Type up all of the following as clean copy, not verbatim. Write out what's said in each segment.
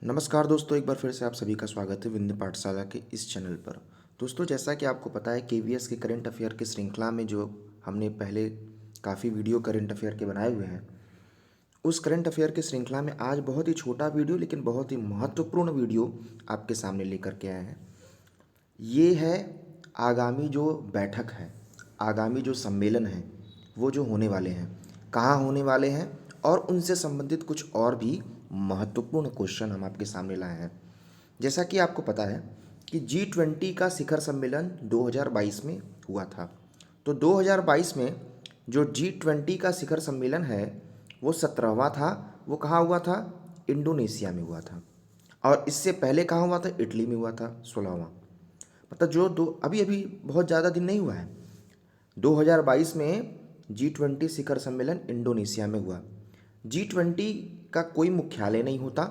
नमस्कार दोस्तों, एक बार फिर से आप सभी का स्वागत है विंध्य पाठशाला के इस चैनल पर। दोस्तों, जैसा कि आपको पता है केवीएस के करंट अफेयर की श्रृंखला में जो हमने पहले काफ़ी वीडियो करंट अफेयर के बनाए हुए हैं, उस करंट अफेयर की श्रृंखला में आज बहुत ही छोटा वीडियो लेकिन बहुत ही महत्वपूर्ण वीडियो आपके सामने लेकर के आए हैं। ये है आगामी जो बैठक है, आगामी जो सम्मेलन है, वो जो होने वाले हैं, कहाँ होने वाले हैं और उनसे संबंधित कुछ और भी महत्वपूर्ण क्वेश्चन हम आपके सामने लाए हैं। जैसा कि आपको पता है कि G20 का शिखर सम्मेलन 2022 में हुआ था। तो 2022 में जो G20 का शिखर सम्मेलन है वो 17वां था। वो कहाँ हुआ था? इंडोनेशिया में हुआ था। और इससे पहले कहाँ हुआ था? इटली में हुआ था, 16वां। मतलब जो दो अभी अभी बहुत ज़्यादा दिन नहीं हुआ है। 2022 में G20 शिखर सम्मेलन इंडोनेशिया में हुआ। G20 का कोई मुख्यालय नहीं होता।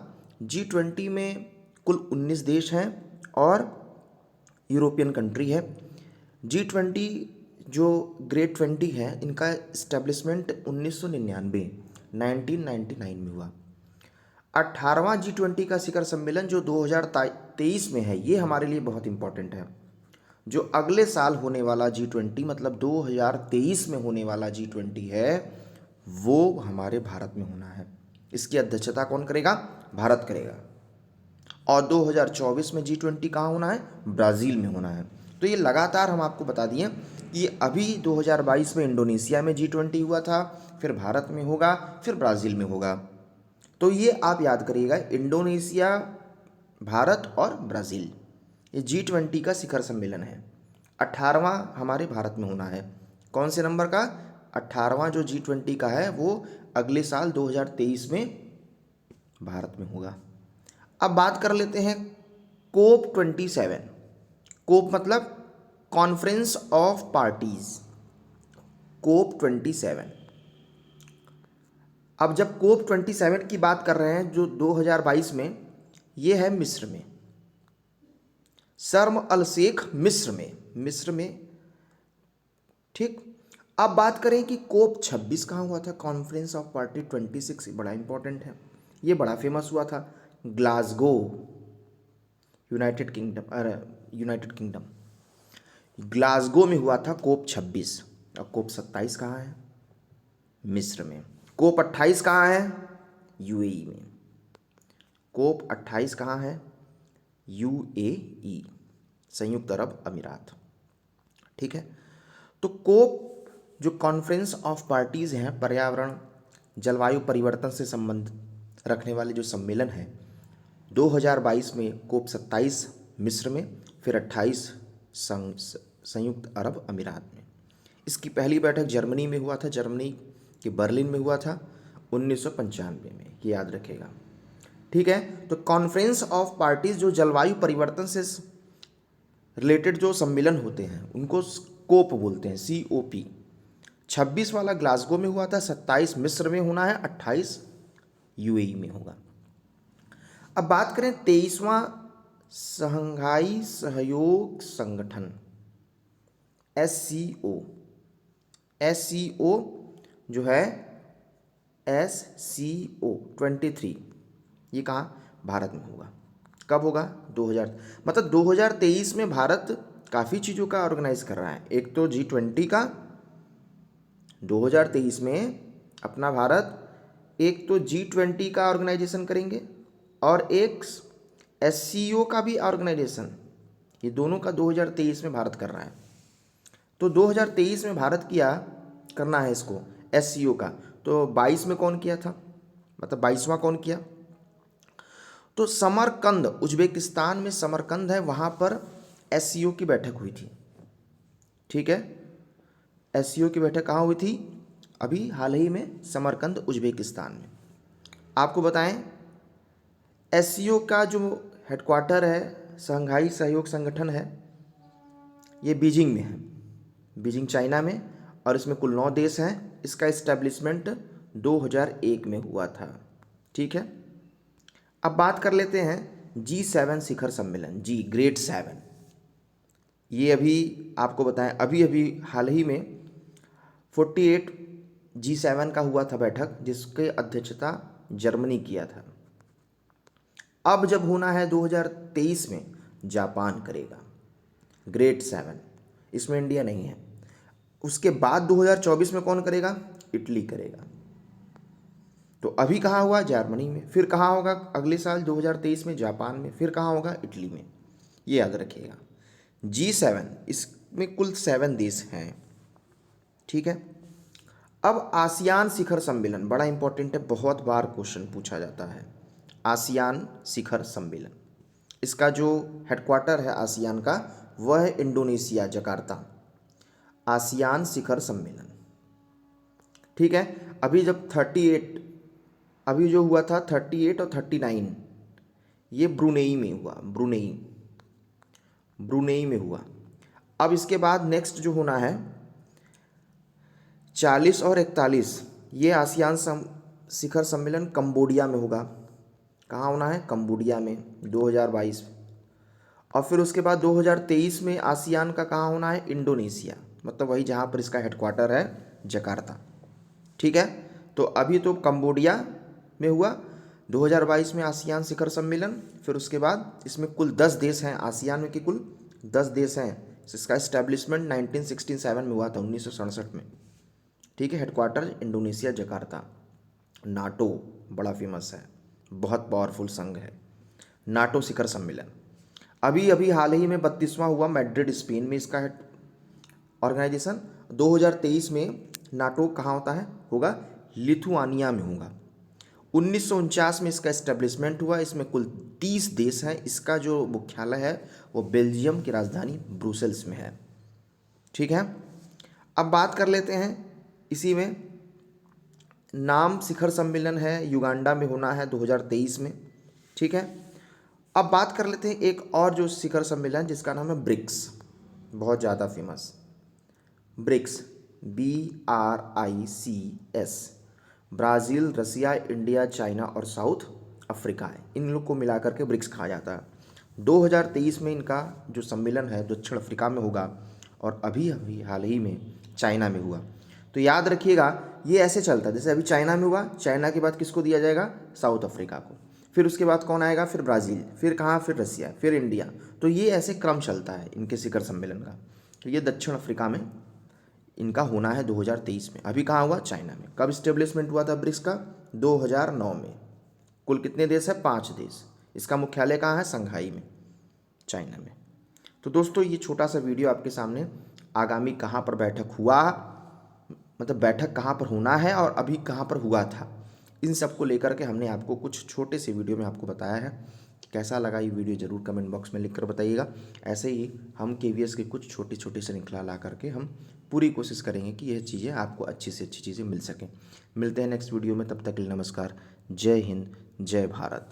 G20 में कुल 19 देश हैं और यूरोपियन कंट्री है। G20 जो ग्रेट 20 है, इनका इस्टेब्लिशमेंट 1999 में हुआ। 18वां G20 का शिखर सम्मेलन जो 2023 में है, ये हमारे लिए बहुत इंपॉर्टेंट है। जो अगले साल होने वाला G20 मतलब 2023 में होने वाला G20 है, वो हमारे भारत में होना है। इसकी अध्यक्षता कौन करेगा? भारत करेगा। और 2024 में G20 कहाँ होना है? ब्राज़ील में होना है। तो ये लगातार हम आपको बता दिए कि अभी 2022 में इंडोनेशिया में G20 हुआ था, फिर भारत में होगा, फिर ब्राज़ील में होगा। तो ये आप याद करिएगा, इंडोनेशिया, भारत और ब्राज़ील, ये G20 का शिखर सम्मेलन है। 18वां हमारे भारत में होना है। कौन से नंबर का? 18वां जो G20 का है वो अगले साल 2023 में भारत में होगा। अब बात कर लेते हैं कोप 27। कोप मतलब कॉन्फ्रेंस ऑफ पार्टीज, कोप 27। अब जब कोप 27 की बात कर रहे हैं जो 2022 में, ये है मिस्र में, शर्म अल शेख मिस्र में। ठीक। अब बात करें कि कोप 26 कहाँ हुआ था? कॉन्फ्रेंस ऑफ पार्टी 26, बड़ा इंपॉर्टेंट है, ये बड़ा फेमस हुआ था, ग्लासगो, यूनाइटेड किंगडम, ग्लासगो में हुआ था कोप 26। और कोप 27 कहाँ है? मिस्र में। कोप 28 कहाँ है? यूएई में। कोप 28 कहाँ है? यूएई, संयुक्त अरब अमीरात। ठीक है। तो कोप जो कॉन्फ्रेंस ऑफ पार्टीज हैं, पर्यावरण जलवायु परिवर्तन से संबंध रखने वाले जो सम्मेलन है, 2022 में कोप 27 मिस्र में, फिर 28 संयुक्त अरब अमीरात में। इसकी पहली बैठक जर्मनी में हुआ था, जर्मनी के बर्लिन में हुआ था 1995 में, ये याद रखेगा। ठीक है। तो कॉन्फ्रेंस ऑफ पार्टीज जो जलवायु परिवर्तन से रिलेटेड जो सम्मेलन होते हैं उनको कोप बोलते हैं, COP। 26 वाला ग्लासगो में हुआ था, 27 मिस्र में होना है, 28 यूएई में होगा। अब बात करें 23वां शंघाई सहयोग संगठन, SCO। SCO जो है SCO 23, ये कहाँ? भारत में होगा। कब होगा? 2000, मतलब 2023 में भारत काफ़ी चीज़ों का ऑर्गेनाइज कर रहा है। एक तो G20 का 2023 में अपना भारत एक तो G20 का ऑर्गेनाइजेशन करेंगे और एक SCO का भी ऑर्गेनाइजेशन, ये दोनों का 2023 में भारत कर रहा है। तो 2023 में भारत किया करना है इसको, SCO का। तो 22 में कौन किया था? मतलब 22वां कौन किया? तो समरकंद, उज्बेकिस्तान में समरकंद है, वहाँ पर SCO की बैठक हुई थी। ठीक है। SCO की बैठक कहाँ हुई थी? अभी हाल ही में समरकंद, उज्बेकिस्तान में। आपको बताएं SCO का जो हेडक्वार्टर है, शंघाई सहयोग संगठन है, ये बीजिंग में है, बीजिंग चाइना में, और इसमें कुल 9 देश हैं। इसका इस्टेब्लिशमेंट 2001 में हुआ था। ठीक है। अब बात कर लेते हैं G7 शिखर सम्मेलन, ग्रेट 7। ये अभी आपको बताएं, अभी अभी हाल ही में 48 G7 का हुआ था बैठक, जिसके अध्यक्षता जर्मनी किया था। अब जब होना है 2023 में, जापान करेगा ग्रेड 7, इसमें इंडिया नहीं है। उसके बाद 2024 में कौन करेगा? इटली करेगा। तो अभी कहाँ हुआ? जर्मनी में। फिर कहाँ होगा अगले साल 2023 में? जापान में। फिर कहाँ होगा? इटली में। ये याद रखिएगा। G7, इसमें कुल 7 देश हैं, ठीक है। अब आसियान शिखर सम्मेलन बड़ा इंपॉर्टेंट है, बहुत बार क्वेश्चन पूछा जाता है। आसियान शिखर सम्मेलन, इसका जो हेडक्वार्टर है आसियान का, वह है इंडोनेशिया, जकार्ता। आसियान शिखर सम्मेलन, ठीक है। अभी जब 38, अभी जो हुआ था 38 और 39, ये ब्रुनेई में हुआ, ब्रुनेई में हुआ। अब इसके बाद नेक्स्ट जो होना है 40 और 41, ये आसियान शिखर सम्मेलन कंबोडिया में होगा। कहाँ होना है? कंबोडिया में, 2022। और फिर उसके बाद 2023 में आसियान का कहाँ होना है? इंडोनेशिया, मतलब वही जहाँ पर इसका हेडक्वार्टर है, जकार्ता, ठीक है। तो अभी तो कंबोडिया में हुआ, 2022 में आसियान शिखर सम्मेलन। फिर उसके बाद इसमें कुल 10 देश हैं, आसियान में के कुल 10 देश हैं। इसका इस्टेब्लिशमेंट 1967 में हुआ था, 1967 में, ठीक है। Headquarter Indonesia, Jakarta. नाटो बड़ा फेमस है, बहुत पावरफुल संघ है। नाटो शिखर सम्मेलन अभी अभी हाल ही में 32वां हुआ, मैड्रिड स्पेन में इसका है ऑर्गेनाइजेशन। 2023 में नाटो कहाँ होता है? होगा लिथुआनिया में होगा। 1949 में इसका इस्टेब्लिशमेंट हुआ। इसमें कुल 30 देश हैं। इसका जो मुख्यालय है वो बेल्जियम की राजधानी ब्रुसेल्स में है, ठीक है। अब बात कर लेते हैं इसी में, नाम शिखर सम्मेलन है, युगांडा में होना है 2023 में, ठीक है। अब बात कर लेते हैं एक और जो शिखर सम्मेलन, जिसका नाम है ब्रिक्स, बहुत ज़्यादा फेमस। ब्रिक्स, BRICS, ब्राज़ील, रसिया, इंडिया, चाइना और साउथ अफ्रीका है। इन लोग को मिलाकर के ब्रिक्स कहा जाता है। 2023 में इनका जो सम्मेलन है दक्षिण अफ्रीका में होगा, और अभी अभी हाल ही में चाइना में हुआ। तो याद रखिएगा, ये ऐसे चलता है, जैसे अभी चाइना में हुआ, चाइना के बाद किसको दिया जाएगा? साउथ अफ्रीका को। फिर उसके बाद कौन आएगा? फिर ब्राज़ील, फिर कहाँ? फिर रसिया, फिर इंडिया। तो ये ऐसे क्रम चलता है इनके शिखर सम्मेलन का। तो ये दक्षिण अफ्रीका में इनका होना है 2023 में। अभी कहाँ हुआ? चाइना में। कब इस्टेब्लिशमेंट हुआ था ब्रिक्स का? 2009 में। कुल कितने देश है? 5 देश। इसका मुख्यालय कहाँ है? संघाई में, चाइना में। तो दोस्तों, ये छोटा सा वीडियो आपके सामने आगामी कहाँ पर बैठक हुआ, मतलब बैठक कहाँ पर होना है और अभी कहाँ पर हुआ था, इन सब को लेकर के हमने आपको कुछ छोटे से वीडियो में आपको बताया है। कैसा लगा ये वीडियो ज़रूर कमेंट बॉक्स में लिखकर बताइएगा। ऐसे ही हम KVS के कुछ छोटी छोटी श्रृंखला ला करके हम पूरी कोशिश करेंगे कि यह चीज़ें आपको अच्छी से अच्छी चीज़ें मिल सकें। मिलते हैं नेक्स्ट वीडियो में, तब तक के लिए नमस्कार। जय हिंद, जय भारत।